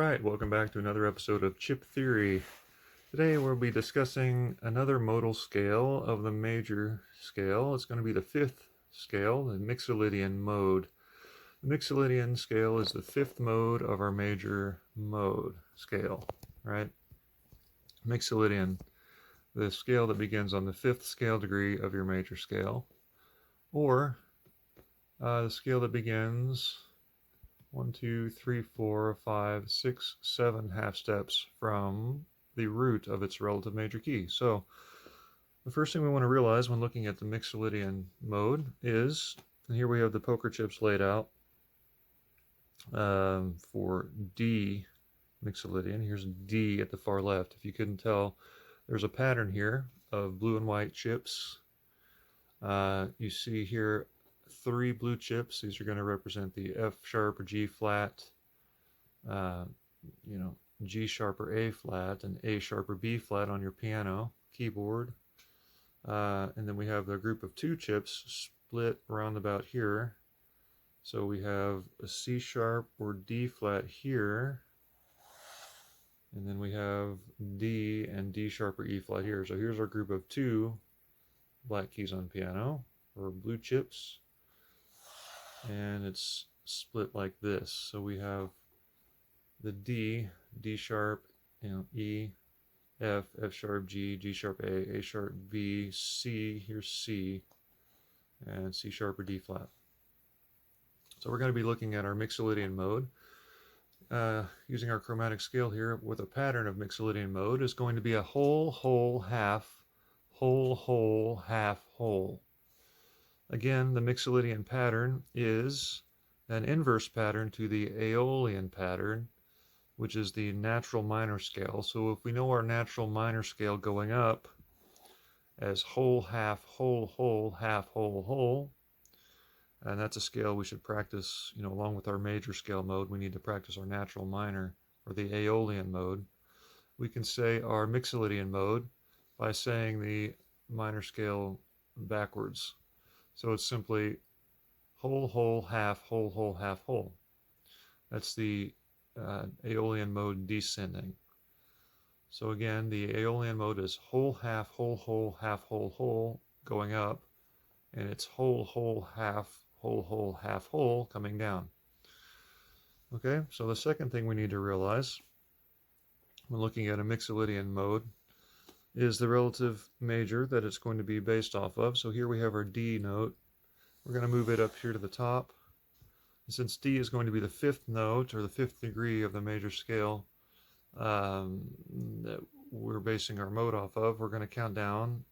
Alright, welcome back to another episode of Chip Theory. Today we'll be discussing another modal scale of the major scale. It's going to be the fifth scale, the Mixolydian mode. The Mixolydian scale is the fifth mode of our major mode scale, right? Mixolydian, the scale that begins on the fifth scale degree of your major scale, or the scale that begins 1, 2, 3, 4, 5, 6, 7 half steps from the root of its relative major key. So the first thing we want to realize when looking at the Mixolydian mode is, and here we have the poker chips laid out for D Mixolydian. Here's D at the far left. If you couldn't tell, there's a pattern here of blue and white chips. You see here 3 blue chips. These are going to represent the F sharp or G flat, G sharp or A flat, and A sharp or B flat on your piano keyboard. And then we have the group of 2 chips split around about here. So we have a C sharp or D flat here, and then we have D and D sharp or E flat here. So here's our group of 2 black keys on piano, or blue chips. And it's split like this. So we have the D, D sharp, E, F, F sharp, G, G sharp, A sharp, B, C, here's C, and C sharp or D flat. So we're going to be looking at our Mixolydian mode. Using our chromatic scale here with a pattern of Mixolydian mode is going to be a whole, whole, half, whole, whole, half, whole. Again, the Mixolydian pattern is an inverse pattern to the Aeolian pattern, which is the natural minor scale. So if we know our natural minor scale going up as whole, half, whole, whole, half, whole, whole, and that's a scale we should practice, along with our major scale mode, we need to practice our natural minor, or the Aeolian mode. We can say our Mixolydian mode by saying the minor scale backwards. So it's simply whole, whole, half, whole, whole, half, whole. That's the Aeolian mode descending. So again, the Aeolian mode is whole, half, whole, half, whole, going up, and it's whole, whole, half, whole, half, whole coming down. Okay, so the second thing we need to realize when looking at a Mixolydian mode is the relative major that it's going to be based off of. So here we have our D note. We're going to move it up here to the top. And since D is going to be the fifth note, or the fifth degree of the major scale that we're basing our mode off of, we're going to count down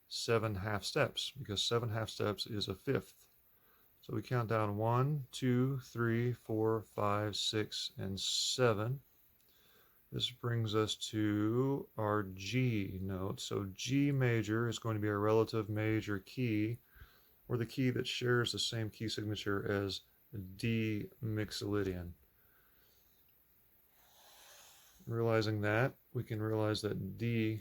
7 half steps, because 7 half steps is a fifth. So we count down 1, 2, 3, 4, 5, 6, and 7. This brings us to our G note. So G major is going to be our relative major key, or the key that shares the same key signature as D Mixolydian. Realizing that, we can realize that D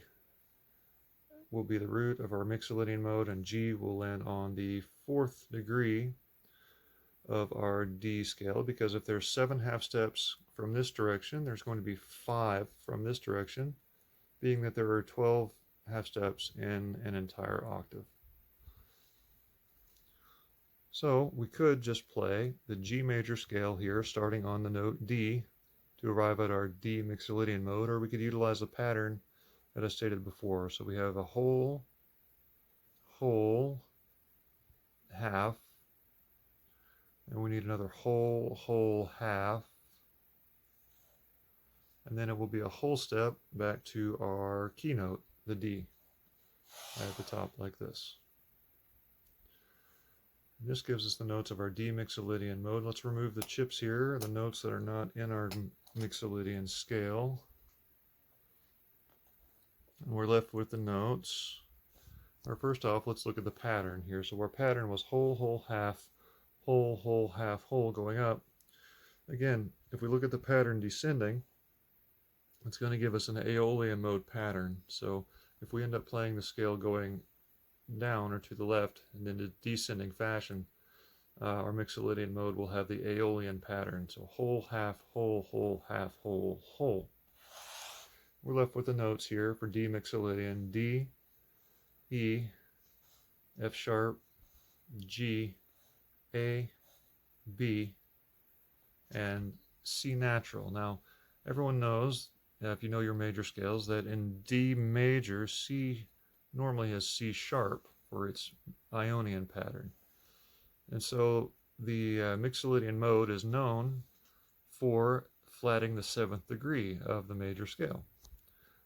will be the root of our Mixolydian mode, and G will land on the 4th degree of our D scale, because if there's 7 half steps from this direction, there's going to be 5 from this direction, being that there are 12 half steps in an entire octave. So we could just play the G major scale here, starting on the note D, to arrive at our D Mixolydian mode, or we could utilize the pattern that I stated before. So we have a whole, whole, half, and we need another whole, whole, half, and then it will be a whole step back to our keynote, the D, at the top like this. And this gives us the notes of our D Mixolydian mode. Let's remove the chips here, the notes that are not in our Mixolydian scale. And we're left with the notes. Or first off, let's look at the pattern here. So our pattern was whole, whole, half, whole, whole, half, whole going up. Again, if we look at the pattern descending, it's going to give us an Aeolian mode pattern. So if we end up playing the scale going down or to the left and in a descending fashion, our Mixolydian mode will have the Aeolian pattern. So whole, half, whole, half, whole. We're left with the notes here for D Mixolydian: D, E, F sharp, G, A, B, and C natural. Now, everyone knows, if you know your major scales, that in D major, C normally has C sharp for its Ionian pattern. And so the Mixolydian mode is known for flatting the 7th degree of the major scale.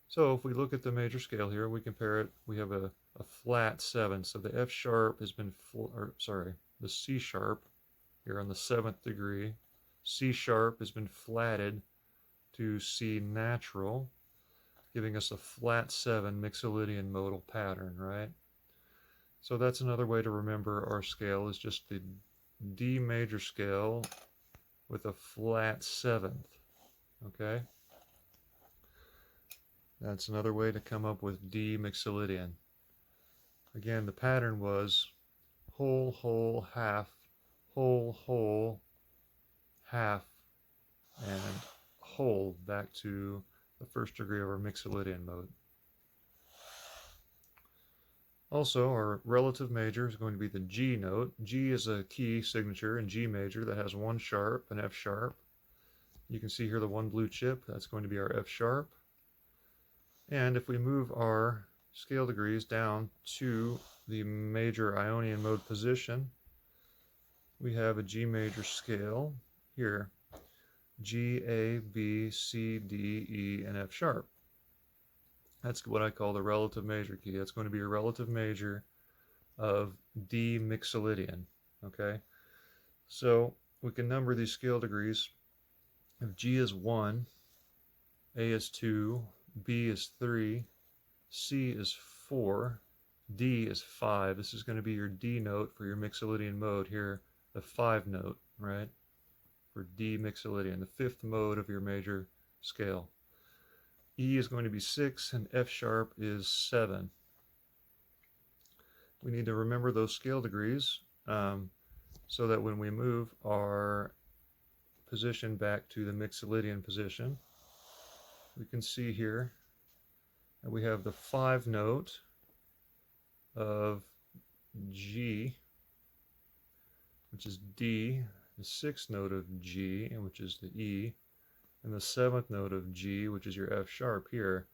So if we look at the major scale here, we compare it, we have a flat 7. So the F sharp has been, the C sharp here on the 7th degree. C sharp has been flatted to C natural, giving us a flat 7 Mixolydian modal pattern, right? So that's another way to remember our scale is just the D major scale with a flat 7th, okay? That's another way to come up with D Mixolydian. Again, the pattern was whole, half, whole, half, and whole back to the 1st degree of our Mixolydian mode. Also, our relative major is going to be the G note. G is a key signature in G major that has 1 sharp and F sharp. You can see here the 1 blue chip, that's going to be our F sharp. And if we move our scale degrees down to the major Ionian mode position, we have a G major scale here. G, A, B, C, D, E, and F sharp. That's what I call the relative major key. That's going to be a relative major of D Mixolydian, okay? So we can number these scale degrees. If G is 1, A is 2, B is 3, C is 4, D is 5. This is going to be your D note for your Mixolydian mode here, the 5 note, right? For D Mixolydian, the 5th mode of your major scale. E is going to be 6 and F sharp is 7. We need to remember those scale degrees so that when we move our position back to the Mixolydian position, we can see here that we have the 5 note of G, which is D, the 6th note of G, which is the E, and the 7th note of G, which is your F sharp here,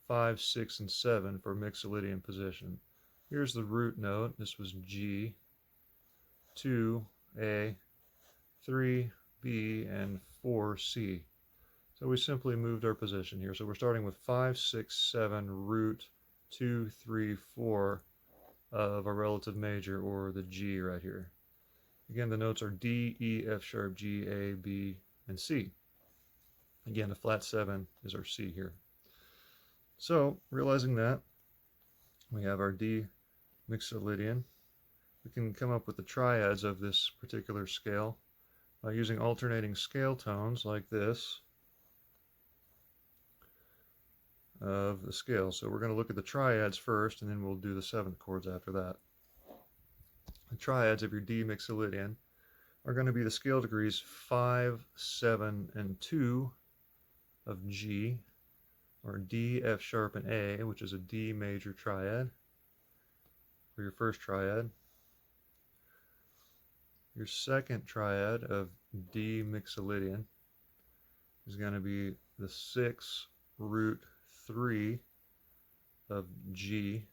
5, 6, and 7 for Mixolydian position. Here's the root note. This was G, 2, A, 3, B, and 4, C. So we simply moved our position here. So we're starting with 5, 6, 7, root, 2, 3, 4 of a relative major, or the G right here. Again, the notes are D, E, F sharp, G, A, B, and C. Again, the flat 7 is our C here. So, realizing that, we have our D Mixolydian. We can come up with the triads of this particular scale by using alternating scale tones like this of the scale. So we're going to look at the triads first, and then we'll do the 7th chords after that. The triads of your D Mixolydian are going to be the scale degrees 5, 7, and 2 of G, or D, F sharp, and A, which is a D major triad for your first triad. Your second triad of D Mixolydian is going to be the 6, root 3 of G,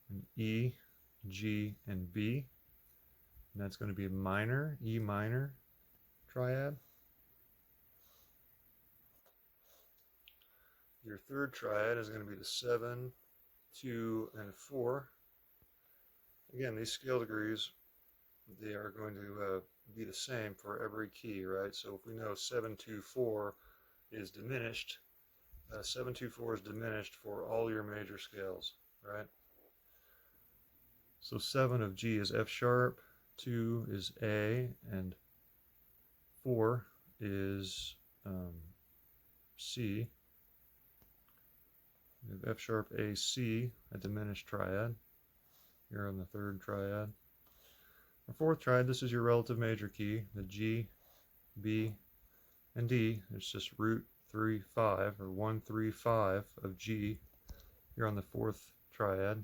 and E, G, and B. And that's going to be a minor, E minor triad. Your third triad is going to be the 7, 2, and 4. Again, these scale degrees, they are going to be the same for every key, right? So if we know 7, 2, 4 is diminished, 7, 2, 4 is diminished for all your major scales, right? So 7 of G is F sharp, 2 is A, and 4 is C. We have F sharp, A, C, a diminished triad here on the third triad. Our fourth triad, this is your relative major key, the G, B, and D. It's just root 3, 5, or 1, 3, 5 of G. You're on the fourth triad.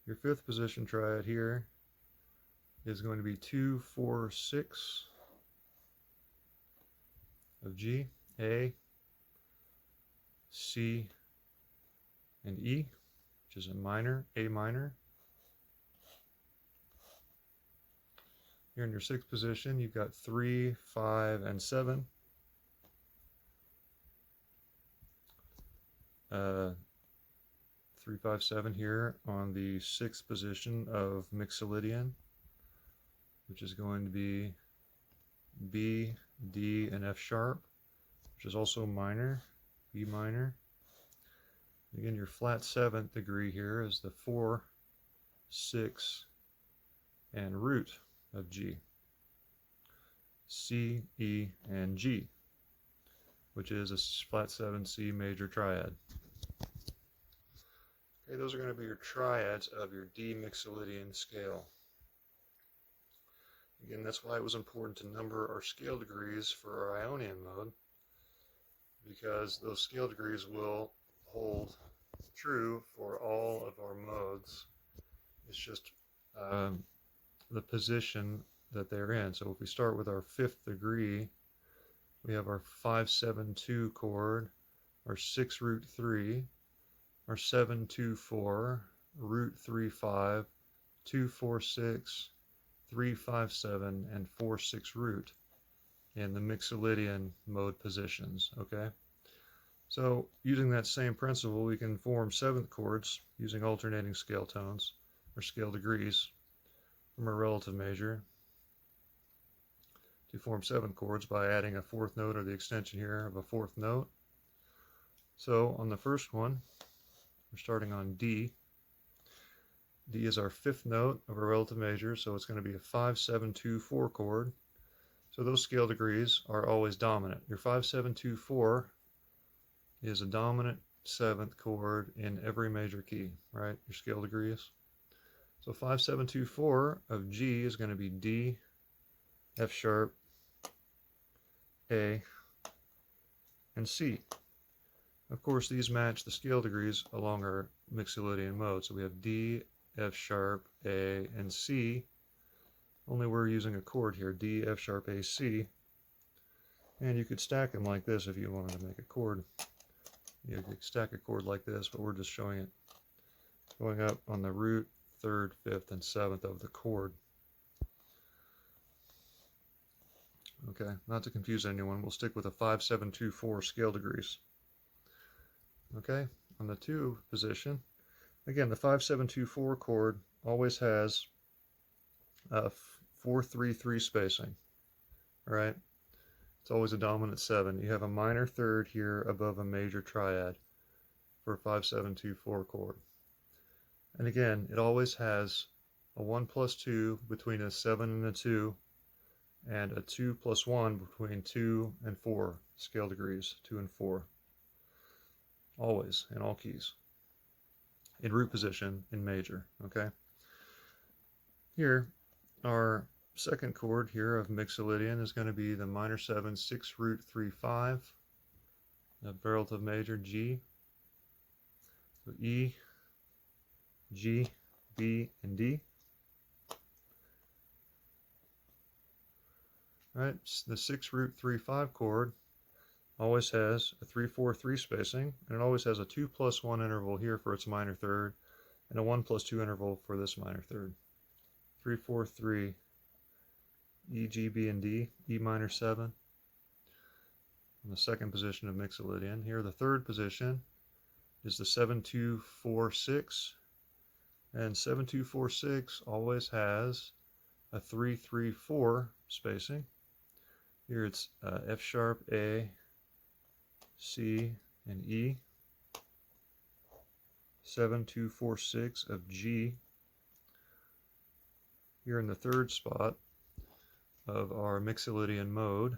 Your fifth position triad here is going to be 2, 4, 6 of G, A, C, and E, which is a minor, A minor. Here in your sixth position, you've got 3, 5, and 7. 3, 5, 7 here on the sixth position of Mixolydian, which is going to be B, D, and F sharp, which is also minor, B minor. Again, your flat seventh degree here is the 4, 6, and root of G, C, E, and G, which is a flat 7 C major triad. Okay, those are going to be your triads of your D Mixolydian scale. Again, that's why it was important to number our scale degrees for our Ionian mode, because those scale degrees will hold true for all of our modes. It's just the position that they're in. So if we start with our fifth degree, we have our 5, 7, 2 chord, our 6 root 3, our 7, 2, 4, root 3, 5, 2, 4, 6, 3, 5, 7, and 4, 6 root in the Mixolydian mode positions, okay? So using that same principle, we can form seventh chords using alternating scale tones, or scale degrees, from a relative major to form seventh chords by adding a fourth note or the extension here of a fourth note. So on the first one, we're starting on D. D is our fifth note of a relative major, so it's going to be a 5, 7, 2, 4 chord. So those scale degrees are always dominant. Your 5, 7, 2, 4 is a dominant seventh chord in every major key, right? Your scale degrees. So 5, 7, 2, 4 of G is going to be D, F sharp, A, and C. Of course, these match the scale degrees along our Mixolydian mode. So we have D, F sharp, A, and C. Only we're using a chord here, D, F sharp, A, C. And you could stack them like this if you wanted to make a chord. You could stack a chord like this, but we're just showing it going up on the root, third, fifth, and seventh of the chord. Okay, not to confuse anyone, we'll stick with a 5, 7, 2, 4 scale degrees. Okay, on the 2 position, again, the 5, 7, 2, 4 chord always has a 4, 3, 3 spacing, all right? It's always a dominant 7. You have a minor third here above a major triad for a 5, 7, 2, 4 chord. And again, it always has a 1 plus 2 between a 7 and a 2, and a 2 plus 1 between 2 and 4 scale degrees, 2 and 4. Always, in all keys. In root position, in major, okay? Here, our second chord here of Mixolydian is going to be the minor 7, 6 root 3, 5, the relative major G. So E, G, B, and D. All right, the 6 root 3, 5 chord always has a 3, 4, 3 spacing, and it always has a 2 plus 1 interval here for its minor third, and a 1 plus 2 interval for this minor third. 3, 4, 3, E, G, B, and D, E minor 7. In the second position of Mixolydian. Here, the third position is the 7, 2, 4, 6. And 7, 2, 4, 6 always has a 3, 3, 4 spacing. Here it's F sharp, A, C, and E. 7, 2, 4, 6 of G. Here in the third spot of our Mixolydian mode.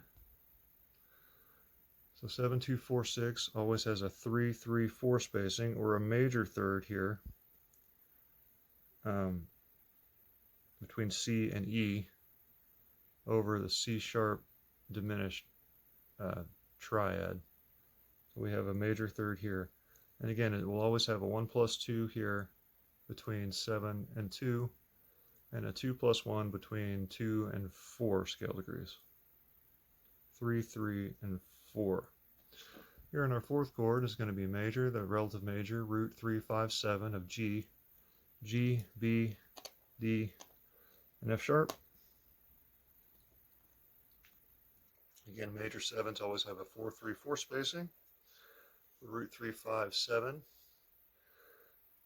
So 7, 2, 4, 6 always has a 3, 3, 4 spacing, or a major third here. between C and E over the C sharp diminished triad. So we have a major third here. And again, it will always have a 1 plus 2 here between 7 and 2, and a 2 plus 1 between 2 and 4 scale degrees. 3, 3, and 4. Here in our fourth chord is going to be major, the relative major, root 3, 5, 7 of G, G, B, D, and F sharp. Again, major 7s always have a 4, 3, 4 spacing. Root 3, 5, 7.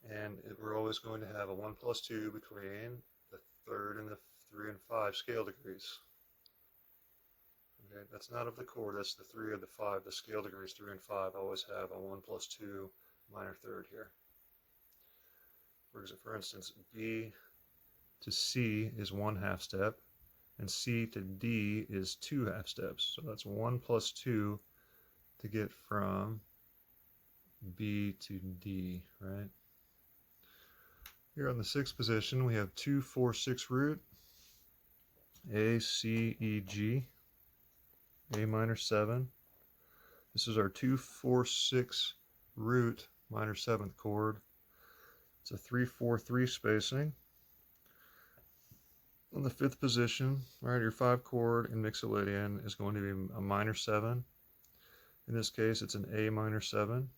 And we're always going to have a 1 plus 2 between the third and the 3 and 5 scale degrees. Okay, that's not of the chord, that's the 3 or the 5. The scale degrees 3 and 5 always have a 1 plus 2 minor third here. For instance, B to C is 1 half step, and C to D is 2 half steps. So that's 1 plus 2 to get from B to D, right? Here on the sixth position, we have 2, 4, 6 root, A, C, E, G, A minor 7. This is our 2, 4, 6 root minor 7th chord. It's a 3, 4, 3 spacing. On the fifth position, right, your 5 chord in Mixolydian is going to be a minor 7. In this case, it's an A minor 7.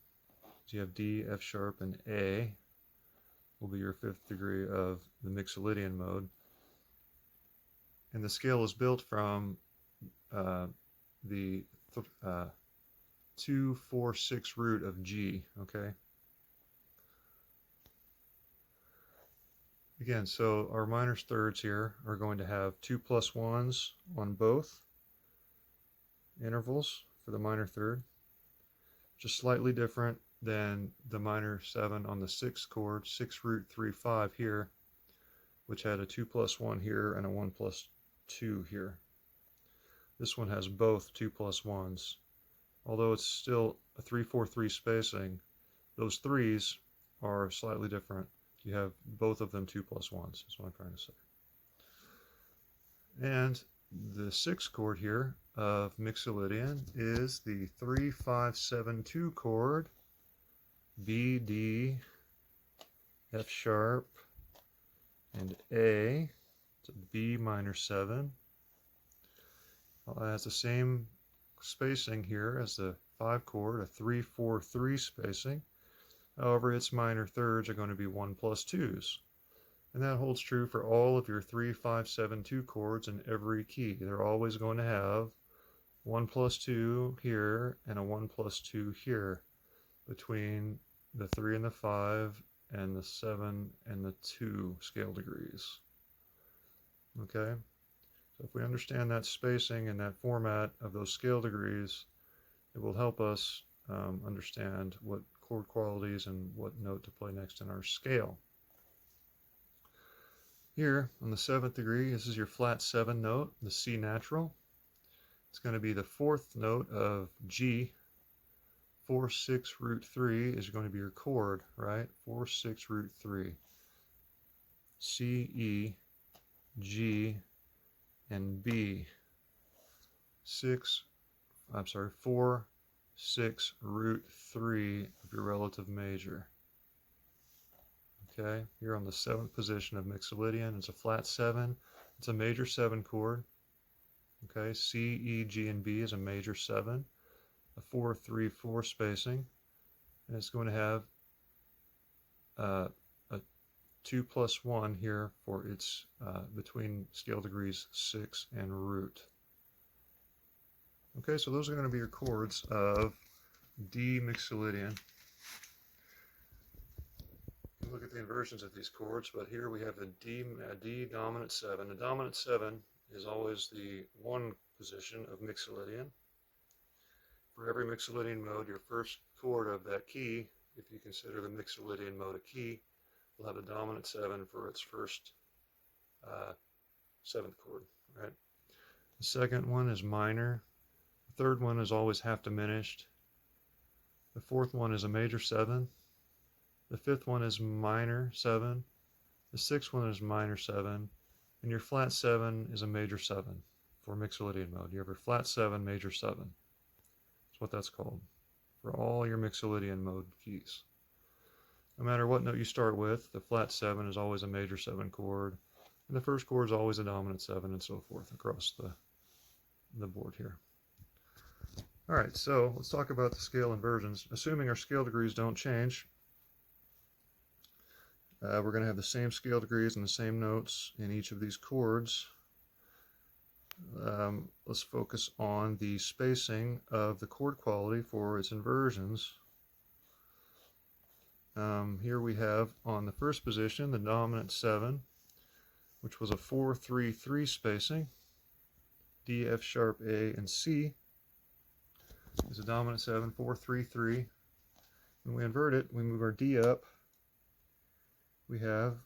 So you have D, F sharp, and A will be your 5th degree of the Mixolydian mode. And the scale is built from the 2, 4, 6 root of G, okay? Again, so our minor thirds here are going to have 2 plus 1s on both intervals for the minor third, just slightly different than the minor 7 on the 6th chord, 6 root 3, 5 here, which had a 2 plus 1 here and a 1 plus 2 here. This one has both 2 plus 1s. Although it's still a 3, 4, 3 spacing, those 3s are slightly different. You have both of them 2 plus 1s, is what I'm trying to say. And the 6th chord here of Mixolydian is the 3, 5, 7, 2 chord, B, D, F sharp, and A. It's a B minor 7. Well, it has the same spacing here as the 5 chord, a 3, 4, 3 spacing. However, its minor thirds are going to be 1 plus 2s. And that holds true for all of your 3, 5, 7, 2 chords in every key. They're always going to have 1 plus 2 here and a 1 plus 2 here between the 3 and the 5 and the 7 and the 2 scale degrees. Okay? So if we understand that spacing and that format of those scale degrees, it will help us understand what chord qualities and what note to play next in our scale. Here on the 7th degree, this is your flat 7 note, the C natural. It's going to be the 4th note of G. 4, 6 root 3 is going to be your chord, right? 4, 6 root 3. C, E, G, and B. 4, 6 root 3 of your relative major. Okay, you're on the 7th position of Mixolydian. It's a flat 7. It's a major 7 chord. Okay, C, E, G, and B is a major 7. A 4, 3, 4 spacing. And it's going to have a 2 plus 1 here for its between scale degrees 6 and root. Okay, so those are going to be your chords of D Mixolydian. Look at the inversions of these chords, but here we have the D dominant 7. The dominant 7 is always the 1 position of Mixolydian. For every Mixolydian mode, your first chord of that key, if you consider the Mixolydian mode a key, will have a dominant 7 for its first 7th chord, right? The second one is minor. The third one is always half diminished. The fourth one is a major 7. The fifth one is minor 7. The sixth one is minor 7, and your flat 7 is a major 7 for Mixolydian mode. You have your flat 7, major 7. That's what that's called for all your Mixolydian mode keys. No matter what note you start with, the flat 7 is always a major 7 chord, and the first chord is always a dominant 7, and so forth across the board here. All right, so let's talk about the scale inversions. Assuming our scale degrees don't change, we're going to have the same scale degrees and the same notes in each of these chords. Let's focus on the spacing of the chord quality for its inversions. Here we have on the first position the dominant 7, which was a 4-3-3 spacing. D, F sharp, A, and C is a dominant 7, 4-3-3. When we invert it, we move our D up. We have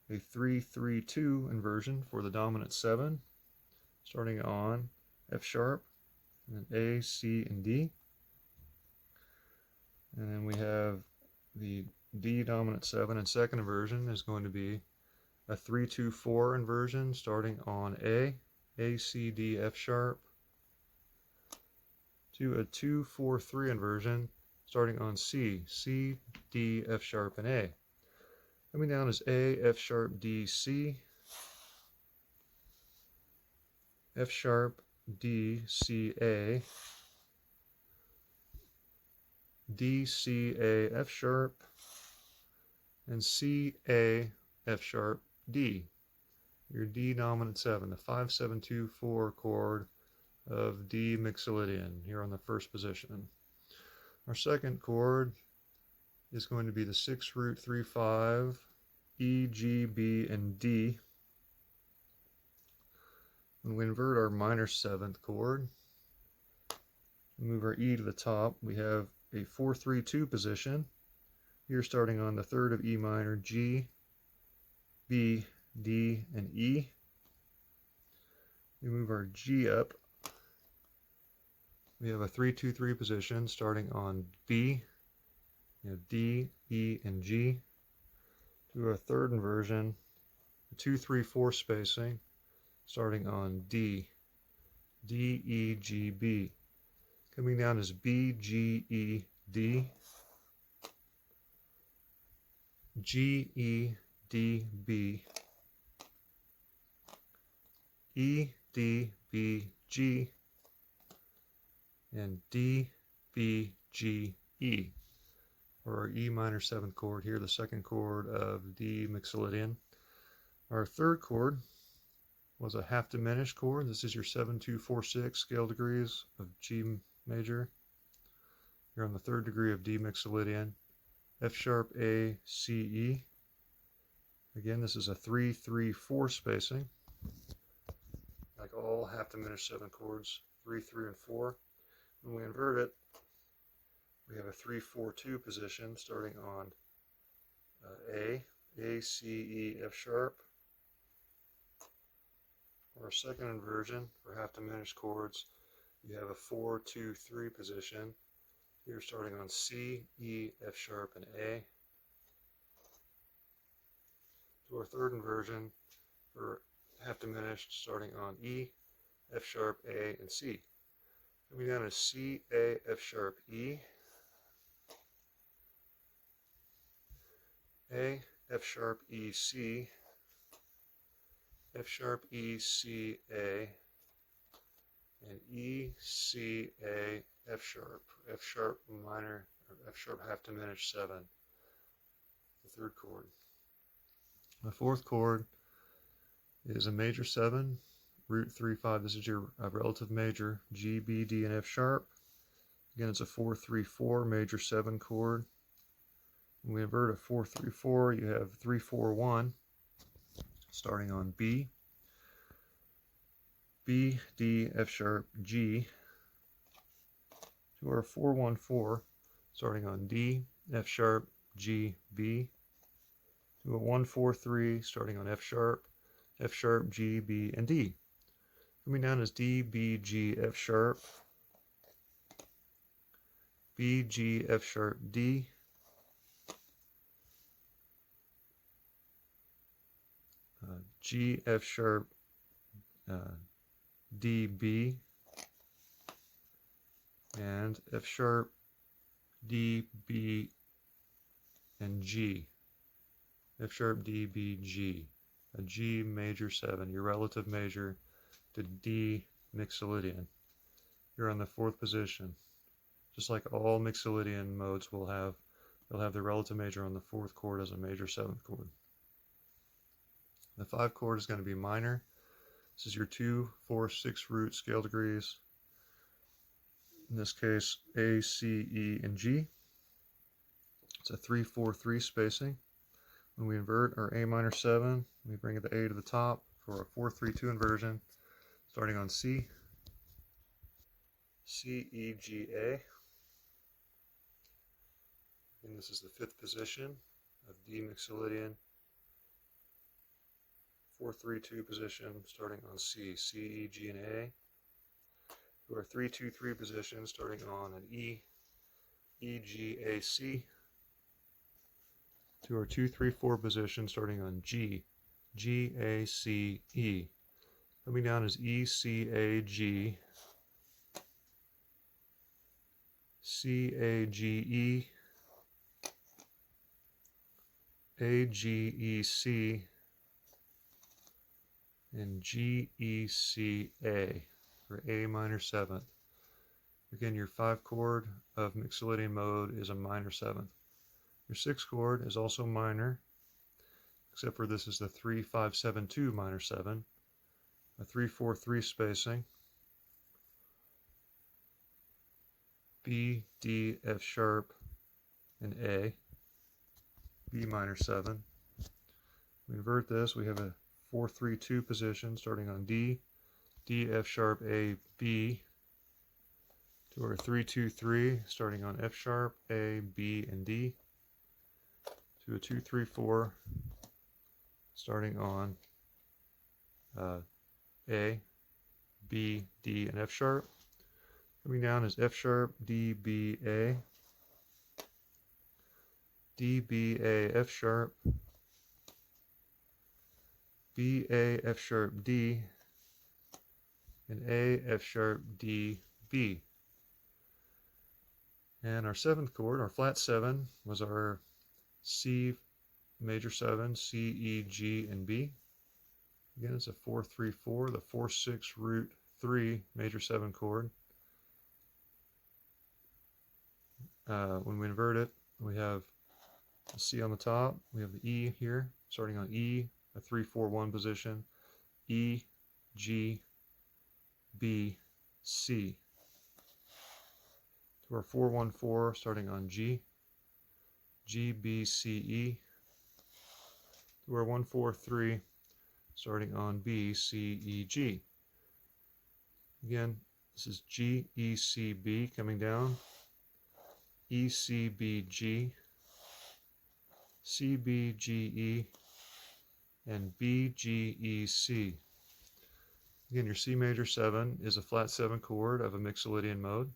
a 3-3-2 inversion for the dominant 7, starting on F sharp, and then A, C, and D. And then we have the D dominant 7 and second inversion is going to be a 3-2-4 inversion starting on A, C, D, F sharp, to a 2-4-3 inversion starting on C, D, F sharp, and A. Coming down is A, F sharp, D, C, F sharp, D, C, A, D, C, A, F sharp, and C, A, F sharp, D. Your D dominant 7, the 5-7-2-4 chord of D Mixolydian here on the first position. Our second chord is going to be the 6-3-5, E, G, B, and D. When we invert our minor 7th chord, move our E to the top, we have a 4-3-2 position. Here starting on the third of E minor, G, B, D, and E. We move our G up. We have a 3-2-3 position starting on B, D, E, and G. To our third inversion, a 2-3-4 spacing starting on D, E, G, B. Coming down is B, G, E, D, G, E, D, B, E, D, B, G, and D, B, G, E, or our E minor 7th chord here, the second chord of D Mixolydian. Our third chord was a half diminished chord. This is your 7-2-4-6 scale degrees of G major. You're on the third degree of D Mixolydian. F sharp, A, C, E. Again, this is a 3-3-4 spacing. Like all half diminished 7 chords, 3, 3, and 4. When we invert it, we have a 3-4-2 position starting on A, C, E, F sharp. For our second inversion for half diminished chords, you have a 4-2-3 position. Here starting on C, E, F sharp, and A. To our third inversion for half diminished starting on E, F sharp, A, and C. Coming down is C, A, F sharp, E, A, F sharp, E, C, F sharp, E, C, A, and E, C, A, F sharp minor, or F sharp half diminished 7, the third chord. The fourth chord is a major 7, root 3-5. This is your relative major, G, B, D, and F sharp. Again, it's a 4-3-4 major 7 chord. When we invert a 4-3-4, you have 3-4-1 starting on B, B, D, F sharp, G. To our 4-1-4 starting on D, F sharp, G, B. To a 1-4-3 starting on F sharp, G, B, and D. Coming down is D, B, G, F sharp, B, G, F sharp, D, G, F sharp, D, B, and F sharp, D, B, and G. F sharp, D, B, G. A G major 7, your relative major to D Mixolydian. You're on the 4th position. Just like all Mixolydian modes will have, they'll have their relative major on the 4th chord as a major 7th chord. The 5 chord is going to be minor. This is your 2, 4, 6 root scale degrees. In this case, A, C, E, and G. It's a 3-4-3 spacing. When we invert our A minor 7, we bring the A to the top for a 4-3-2 inversion, starting on C, C, E, G, A. And this is the 5th position of D Mixolydian. 4-3-2 position, starting on C, C, E, G, and A. To our 3-2-3 position, starting on an E, E, G, A, C. To our 2-3-4 position, starting on G, G, A, C, E. Coming down is E, C, A, G, C, A, G, E, A, G, E, C, and G, E, C, A for A minor 7th. Again, your 5 chord of Mixolydian mode is a minor 7th. Your 6 chord is also minor, except for this is the 3-5-7-2 minor 7, a 3-4-3 spacing, B, D, F sharp, and A, B minor 7. We invert this, we have a 4-3-2 position starting on D, D, F sharp, A, B, to our 3-2-3 starting on F sharp, A, B, and D, to a 2-3-4 starting on A, B, D, and F sharp. Coming down is F sharp, D, B, A, D, B, A, F sharp, B, A, F sharp, D, and A, F sharp, D, B. And our 7th chord, our flat 7, was our C major 7, C, E, G, and B. Again, it's a 4-3-4, the 4-6 root 3 major 7 chord. When we invert it, we have the C on the top, we have the E here, starting on E, a 3-4-1 position, E, G, B, C. To our 4-1-4, starting on G, G, B, C, E. To our 1-4-3, starting on B, C, E, G. Again, this is G, E, C, B coming down, E, C, B, G, C, B, G, E, and B, G, E, C. Again, your C major 7 is a flat 7 chord of a Mixolydian mode.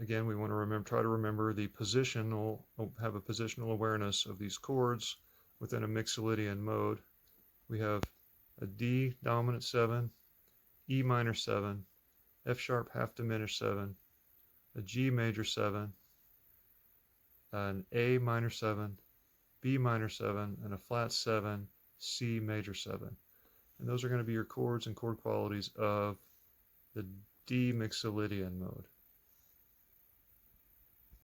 Again, we want to try to remember the positional, have a positional awareness of these chords within a Mixolydian mode. We have a D dominant 7, E minor 7, F sharp half diminished 7, a G major 7, an A minor 7, B minor 7, and a flat 7, C major 7. And those are going to be your chords and chord qualities of the D Mixolydian mode.